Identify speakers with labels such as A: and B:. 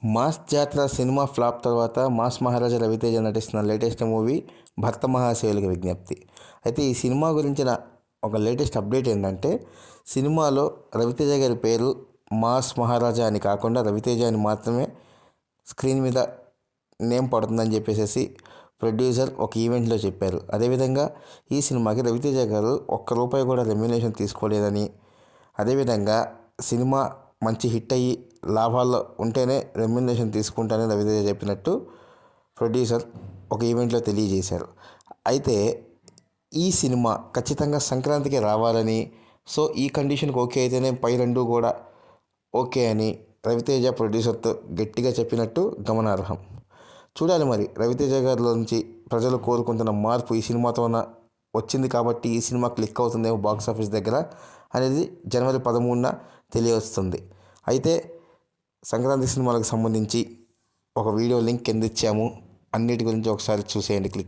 A: Mass జాతర cinema flop తర్వాత mass మహారాజా రవితేజ నటిస్తున్న లేటెస్ట్ మూవీ భక్త మహాశయులకు విజ్ఞప్తి. అయితే ఈ సినిమా గురించిన ఒక లేటెస్ట్ అప్డేట్ ఏంటంటే, సినిమాలో రవితేజ గారి పేరు మాస్ మహారాజా అని కాకుండా రవితేజ అని మాత్రమే స్క్రీన్ మీద నేమ్ పడుతుందని చెప్పేసి ప్రొడ్యూసర్ ఒక ఈవెంట్లో చెప్పారు. అదేవిధంగా ఈ సినిమాకి రవితేజ గారు ఒక్క రూపాయి కూడా రెమ్యునేషన్ తీసుకోలేదని, అదేవిధంగా సినిమా మంచి హిట్ అయ్యి లాభాల్లో ఉంటేనే రెమ్యునరేషన్ తీసుకుంటానని రవితేజ చెప్పినట్టు ప్రొడ్యూసర్ ఒక ఈవెంట్లో తెలియజేశారు. అయితే ఈ సినిమా ఖచ్చితంగా సంక్రాంతికి రావాలని, సో ఈ కండిషన్కి ఓకే అయితేనే పై రెండు కూడా ఓకే అని రవితేజ ప్రొడ్యూసర్తో గట్టిగా చెప్పినట్టు గమనార్హం. చూడాలి మరి రవితేజ గారిలో నుంచి ప్రజలు కోరుకుంటున్న మార్పు ఈ సినిమాతోన వచ్చింది కాబట్టి ఈ సినిమా క్లిక్ అవుతుందేమో బాక్స్ ఆఫీస్ దగ్గర అనేది జనవరి 13న తెలియవస్తుంది. అయితే సంక్రాంతి సినిమాలకు సంబంధించి ఒక వీడియో లింక్ కింద ఇచ్చాము. అన్నిటి గురించి ఒకసారి చూసేయండి. క్లిక్